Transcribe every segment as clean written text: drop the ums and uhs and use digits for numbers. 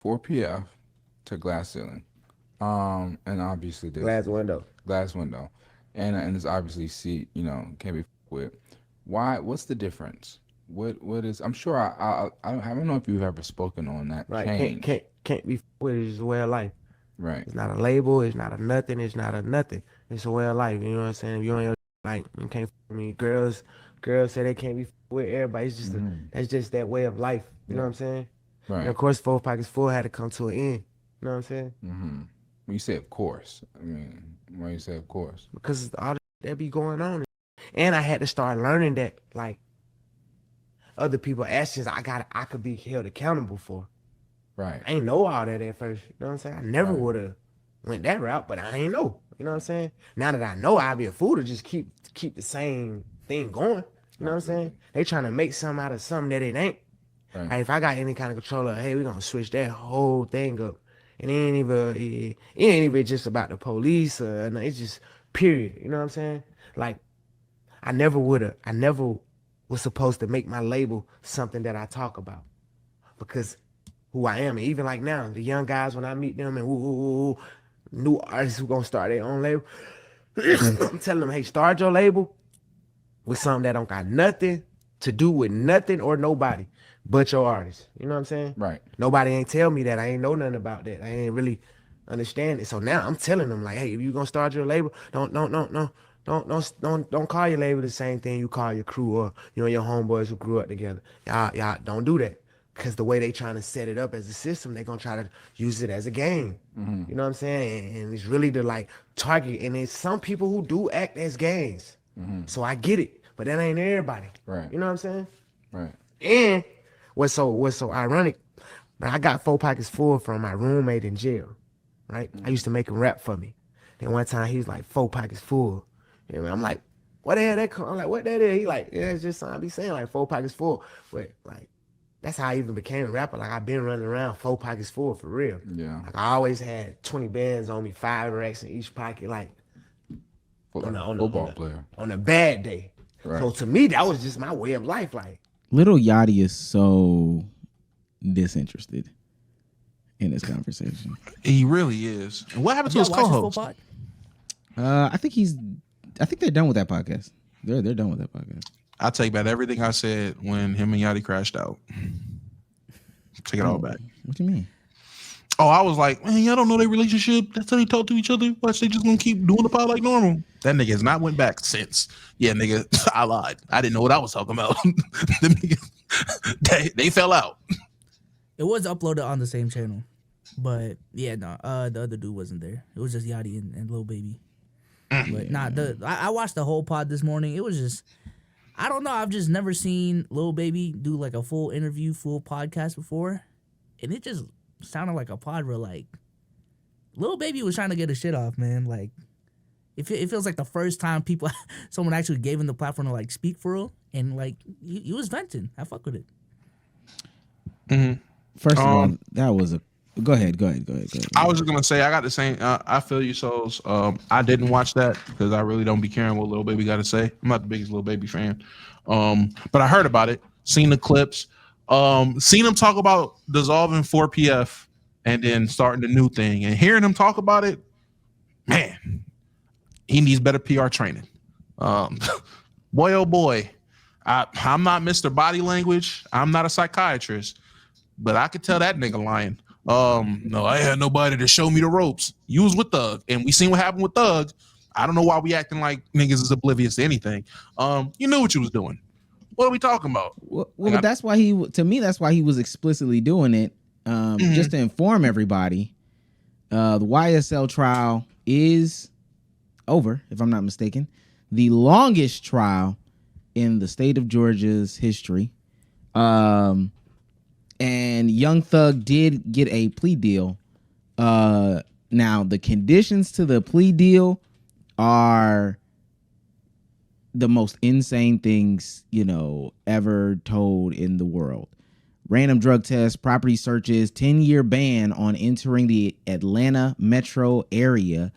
4 p.m. to glass ceiling. And obviously this Glass window. glass window, and it's obviously seat. Can't be with. Why? What's the difference? What is? I'm sure I don't know if you've ever spoken on that Right. Can't change. can't can't be with it. It's just a way of life. Right. It's not a label. It's not a nothing. It's not a nothing. It's a way of life. You know what I'm saying? If you on your like you can't. I mean, girls say they can't be with everybody. It's just Mm-hmm. that's just that way of life. You know Yeah. what I'm saying? And Right. of course, Four Pockets Full had to come to an end. You know what I'm saying? Mm-hmm. When you say of course, I mean, why you say of course? Because all that be going on, and I had to start learning that like other people actions, I could be held accountable for. Right. I ain't know all that at first. You know what I'm saying? I never Right. would have went that route, but I ain't know. You know what I'm saying? Now that I know, I'd be a fool to just keep the same thing going. You know what I'm saying? Absolutely. They trying to make something out of something that it ain't. Right. Like if I got any kind of control of, hey, we gonna switch that whole thing up. And it ain't even just about the police or no, it's just period. You know what I'm saying? Like I never was supposed to make my label something that I talk about because who I am. And even like now, the young guys, when I meet them and new artists who gonna start their own label, I'm telling them, hey, start your label with something that don't got nothing to do with nothing or nobody but your artist. You know what I'm saying? Right. Nobody ain't tell me that. I ain't know nothing about that. I ain't really understand it. So now I'm telling them like, hey, if you gonna start your label, don't call your label the same thing you call your crew or your homeboys who grew up together. Y'all don't do that. Cause the way they trying to set it up as a system, they gonna try to use it as a game. Mm-hmm. You know what I'm saying? And it's really to like target. And there's some people who do act as gangs. Mm-hmm. So I get it, but that ain't everybody. Right. You know what I'm saying? Right. And what's so ironic, I got 4 pockets full from my roommate in jail. Right? I Mm-hmm. used to make him rap for me. Then one time he was like 4 pockets full. And I'm like, what the hell that come? I'm like, what that is? He like, yeah, it's just something I be saying, like 4 pockets full. But like that's how I even became a rapper. Like I've been running around 4 pockets full for real. Yeah. Like I always had 20 bands on me, 5 racks in each pocket, like Like on the a on the on football the player. on a bad day. Right. So to me, that was just my way of life. Like, Little Yachty is so disinterested in this conversation. He really is. And what happened Have to y'all his watched his full co-host? pod? I think they're done with that podcast. They're done with that podcast. I take back everything I said when him and Yachty crashed out. Take it all back. What do you mean? Oh, I was like, man, y'all don't know their relationship. That's how they talk to each other. Watch, they just gonna keep doing the pod like normal. That nigga has not went back since. Yeah, nigga, I lied. I didn't know what I was talking about. Them niggas, they fell out. It was uploaded on the same channel, but yeah, no, the other dude wasn't there. It was just Yachty and Lil Baby. But nah, I watched the whole pod this morning. It was just, I don't know. I've just never seen Lil Baby do like a full interview, full podcast before, and it just sounded like a pod where like Lil Baby was trying to get his shit off, man. Like it feels like the first time someone actually gave him the platform to like speak for real, and like he was venting. I fuck with it. Mm-hmm. First of all, that was a. Go ahead. I was just gonna say I got the same. I feel you, souls. I didn't watch that because I really don't be caring what Lil Baby got to say. I'm not the biggest Lil Baby fan, but I heard about it, seen the clips, seen him talk about dissolving 4PF and then starting the new thing, and hearing him talk about it, man, he needs better PR training. Boy, oh boy, I'm not Mr. Body Language. I'm not a psychiatrist, but I could tell that nigga lying. No, I had nobody to show me the ropes. You was with Thug, and we seen what happened with Thug. I don't know why we acting like niggas is oblivious to anything. You knew what you was doing. What are we talking about? Well, but that's why that's why he was explicitly doing it, just to inform everybody. The YSL trial is over, if I'm not mistaken. The longest trial in the state of Georgia's history. And Young Thug did get a plea deal. Now, the conditions to the plea deal are the most insane things, ever told in the world. Random drug tests, property searches, 10-year ban on entering the Atlanta metro area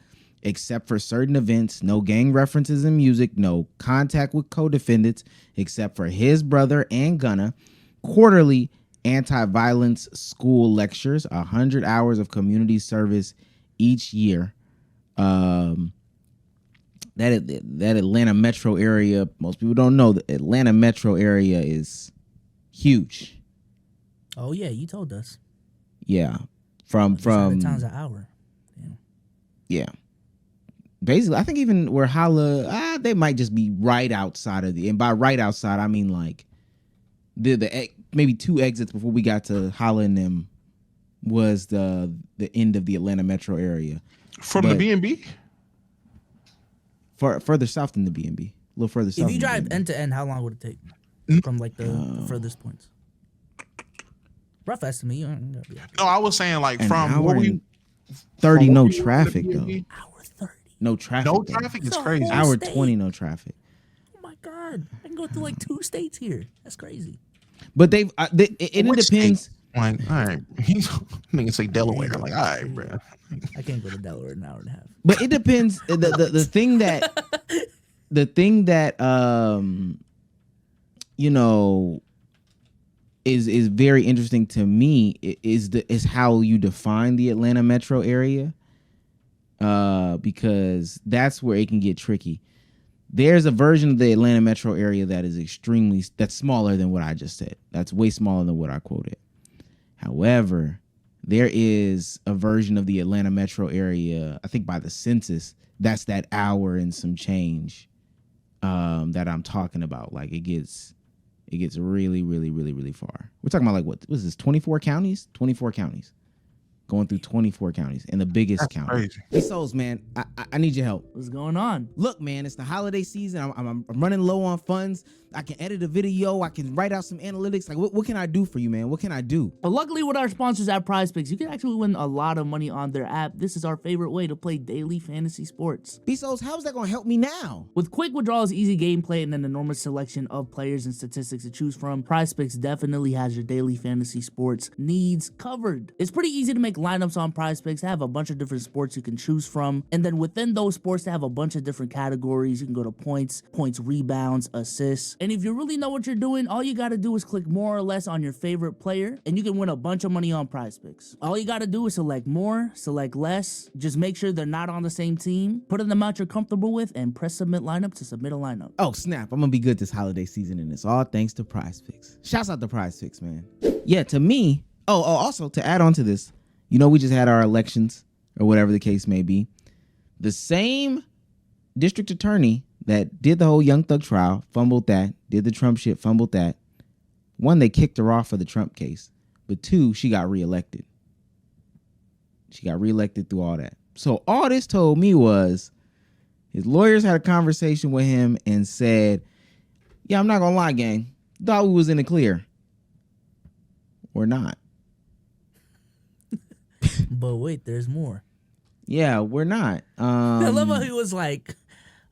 except for certain events, no gang references in music, no contact with co-defendants except for his brother and Gunna, quarterly anti-violence school lectures, 100 hours of community service each year. That Atlanta metro area, most people don't know the Atlanta metro area is huge. Oh yeah, you told us. Yeah. From 100 times an hour. yeah. Basically, I think even where Holla, they might just be right outside of and by right outside, I mean like the maybe 2 exits before we got to Holla and them was the end of the Atlanta metro area. From the B&B? Further south than the B&B. A little further south. If you drive end to end, how long would it take from like the furthest points? Rough estimate. You don't gotta be No, I was saying like an from hour where we and 30 from no where we were in the traffic though. B&B. hour 30. No traffic. No though. traffic is It's a crazy. whole Hour state. 20 no traffic. Oh my god, I can go through like 2 states here. That's crazy. But it Which depends. state? Like, all right, he's nigga say Delaware. Like, all right, bro. I can't go to Delaware in an hour and a half. But it depends. The thing that you know is very interesting to me is how you define the Atlanta metro area. Because that's where it can get tricky. There's a version of the Atlanta metro area that is that's smaller than what I just said. That's way smaller than what I quoted. However, there is a version of the Atlanta metro area, I think by the census, that's that hour and some change that I'm talking about. Like it gets really, really, really, really far. We're talking about like what was this? 24 counties? 24 counties. Going through 24 counties and the biggest county. Crazy. Hey, Souls, man, I need your help. What's going on? Look, man, it's the holiday season. I'm running low on funds. I can edit a video. I can write out some analytics. Like, what can I do for you, man? What can I do? But luckily with our sponsors at PrizePicks, you can actually win a lot of money on their app. This is our favorite way to play daily fantasy sports. B-Souls, how's that going to help me now? With quick withdrawals, easy gameplay, and an enormous selection of players and statistics to choose from, PrizePicks definitely has your daily fantasy sports needs covered. It's pretty easy to make lineups on PrizePicks. They have a bunch of different sports you can choose from. And then within those sports, they have a bunch of different categories. You can go to points, rebounds, assists. And if you really know what you're doing, all you got to do is click more or less on your favorite player, and you can win a bunch of money on PrizePicks. All you got to do is select more, select less. Just make sure they're not on the same team. Put in the amount you're comfortable with, and press submit lineup to submit a lineup. Oh, snap. I'm going to be good this holiday season, and it's all thanks to PrizePicks. Shouts out to PrizePicks, man. Yeah, to me, also to add on to this, you know, we just had our elections or whatever the case may be. The same district attorney that did the whole Young Thug trial, fumbled that, did the Trump shit, fumbled that. 1, they kicked her off for the Trump case. But 2, she got reelected. She got reelected through all that. So all this told me was his lawyers had a conversation with him and said, yeah, I'm not going to lie, gang. Thought we was in the clear. We're not. But wait, there's more. Yeah, we're not. I love how he was like,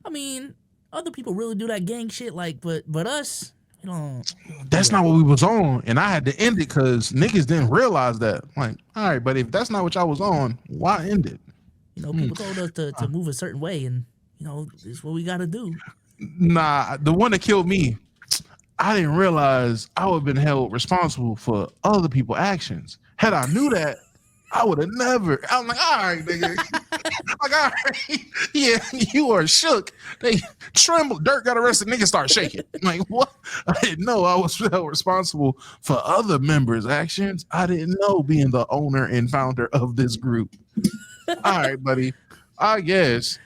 I mean, other people really do that gang shit, like, but us, you know. That's not what we was on, and I had to end it because niggas didn't realize that. Like, all right, but if that's not what y'all was on, why end it? You know, people told us to move a certain way, and you know, it's what we got to do. Nah, the one that killed me, I didn't realize I would have been held responsible for other people's actions. Had I knew that, I would have never. I'm like, all right, nigga. Like, all right, yeah, you are shook. They trembled. Dirk got arrested. Niggas start shaking. Like, what? I didn't know I was held responsible for other members' actions. I didn't know being the owner and founder of this group. All right, buddy. I guess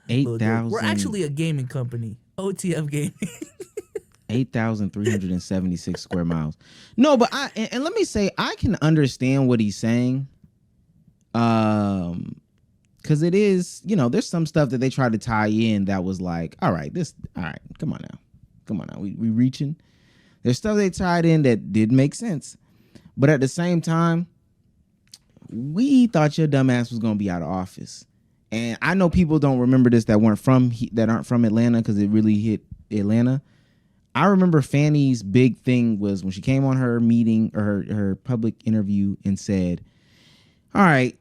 8,000. We're actually a gaming company, OTF Gaming. 8,376 square miles. No, but and let me say, I can understand what he's saying. Because it is, you know, there's some stuff that they tried to tie in that was like, all right, come on now. We reaching. There's stuff they tied in that did make sense. But at the same time, we thought your dumb ass was going to be out of office. And I know people don't remember this that aren't from Atlanta because it really hit Atlanta. I remember Fanny's big thing was when she came on her meeting or her public interview and said, all right,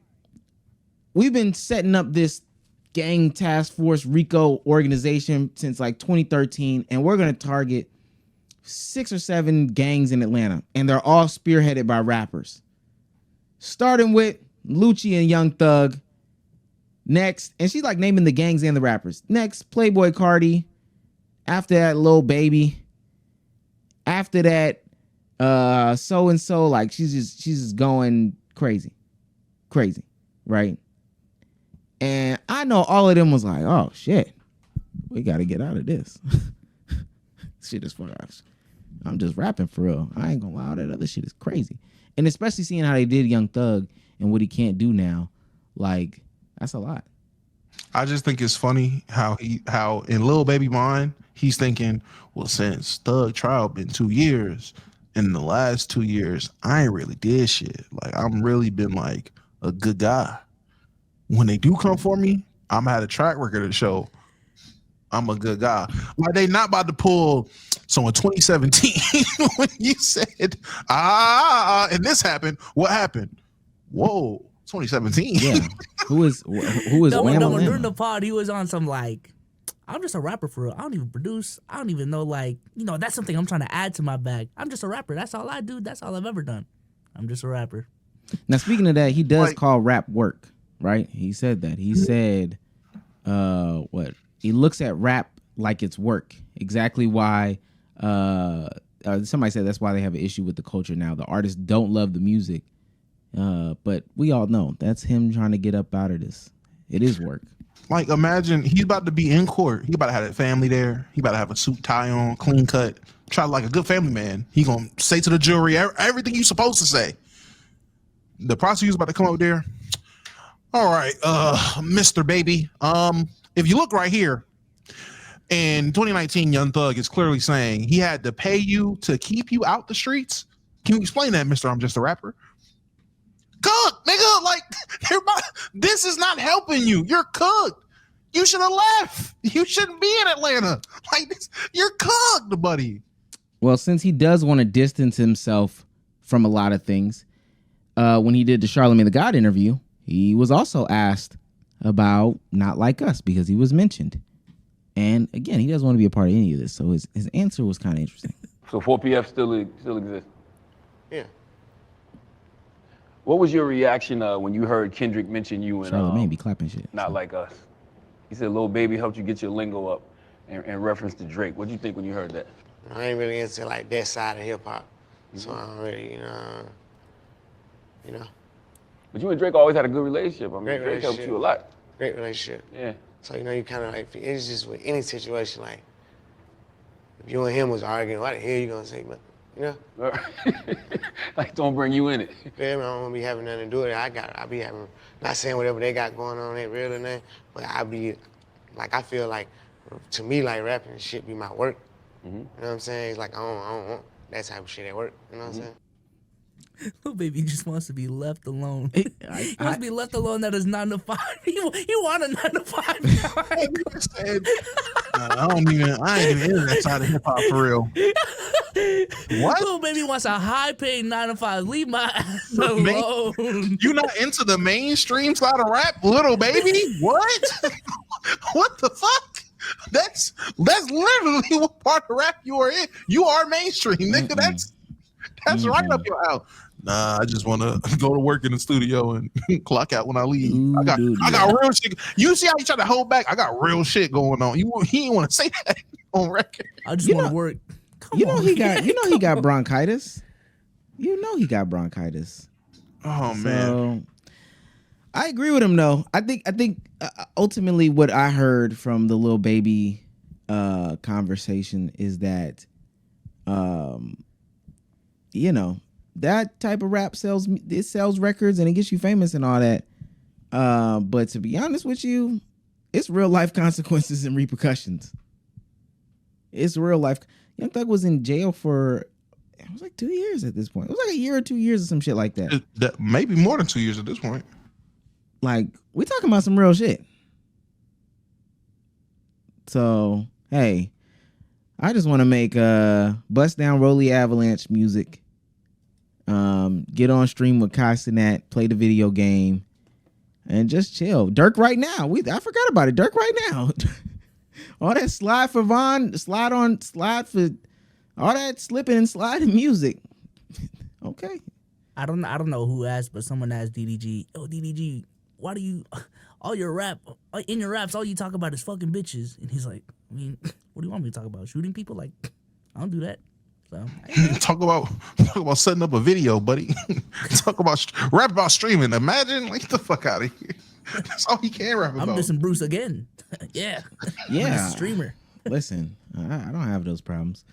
we've been setting up this gang task force RICO organization since like 2013, and we're going to target 6 or 7 gangs in Atlanta, and they're all spearheaded by rappers. Starting with Lucci and Young Thug. Next, and she's like naming the gangs and the rappers. Next, Playboy Cardi. After that, Lil Baby. After that, so and so. Like she's just going crazy, right? And I know all of them was like, oh shit, we got to get out of this. Shit is for us. I'm just rapping for real. I ain't gonna lie, that other shit is crazy. And especially seeing how they did Young Thug and what he can't do now, like that's a lot. I just think it's funny how in Lil Baby mind he's thinking, well, since Thug trial been 2 years, in the last 2 years I ain't really did shit. Like I'm really been like a good guy. When they do come for me, I'm had a track record to show I'm a good guy. Like they not about to pull. So in 2017, when you said and this happened, what happened? Whoa, 2017. Yeah. Who is No, Wham during the pod, he was on some like, I'm just a rapper for real. I don't even produce. I don't even know, like, that's something I'm trying to add to my bag. I'm just a rapper. That's all I do. That's all I've ever done. I'm just a rapper. Now, speaking of that, he does call rap work, right? He said that. He said, what? He looks at rap like it's work. Exactly why, somebody said that's why they have an issue with the culture now. The artists don't love the music. But we all know that's him trying to get up out of this. It is work. Like imagine he's about to be in court. He about to have that family there. He about to have a suit, tie on, clean cut. Try like a good family man. He gonna say to the jury everything you supposed to say. The prosecutor's about to come up there. All right, Mr. Baby. If you look right here, in 2019, Young Thug is clearly saying he had to pay you to keep you out the streets. Can you explain that, Mr. I'm just a rapper? Cooked, nigga. Like, this is not helping you. You're cooked. You should have left. You shouldn't be in Atlanta. Like this, you're cooked, buddy. Well, since he does want to distance himself from a lot of things, when he did the Charlamagne the God interview, he was also asked about Not Like Us because he was mentioned. And again, he doesn't want to be a part of any of this. So his answer was kind of interesting. So 4PF still exists? Yeah. What was your reaction when you heard Kendrick mention you and Charlamagne be clapping shit. Not Like Us? He said Lil Baby helped you get your lingo up in reference to Drake. What do you think when you heard that? I ain't really into like that side of hip hop. So I don't really, you know. But you and Drake always had a good relationship. I mean, Great Drake helped relationship. you a lot. Great relationship. Yeah. So, you kind of like, it's just with any situation, like, if you and him was arguing, what the hell you gonna say, but, Like, don't bring you in it. I don't wanna be having nothing to do with it. I be having, not saying whatever they got going on ain't real or nothing, but I feel like, to me, like, rapping shit be my work. Mm-hmm. You know what I'm saying? It's like, I don't want that type of shit at work. You know what I'm saying? Little Baby just wants to be left alone. He wants to be left alone. That is 9 to 5. He want a 9 to 5 now. I ain't even into that side of hip hop for real. What? Little Baby wants a high paid 9 to 5. Leave my ass alone. You not into the mainstream side of rap, Little Baby? What? What the fuck? That's literally what part of rap you are in. You are mainstream, nigga. That's right up your alley. Nah, I just want to go to work in the studio and clock out when I leave. I got real shit. You see how he trying to hold back? I got real shit going on. He ain't want to say that on record. I just want to work. He got bronchitis. You know he got bronchitis. Oh man. I agree with him though. I think ultimately what I heard from the Lil Baby conversation is that that type of rap sells records and it gets you famous and all that. But to be honest with you, it's real life consequences and repercussions. It's real life. Young Thug was in jail for it was like 2 years at this point. It was like a year or 2 years or some shit like that. Maybe more than 2 years at this point. Like, we talking about some real shit. So, hey, I just want to make Bust Down Rolly Avalanche music. Get on stream with Kai Cenat, play the video game, and just chill. Dirk right now. I forgot about it. Dirk right now. All that slide for Von, slide for All that slipping and sliding music. Okay. I don't know who asked, but someone asked DDG. Oh, DDG, why do you all your rap in your raps all you talk about is fucking bitches? And he's like, I mean, what do you want me to talk about? Shooting people? Like, I don't do that. So talk about setting up a video, buddy. Talk about rap about streaming. Imagine, like, get the fuck out of here. That's all he can rap about. I'm dissing Bruce again. Yeah. I'm Yeah. a streamer. Listen, I don't have those problems.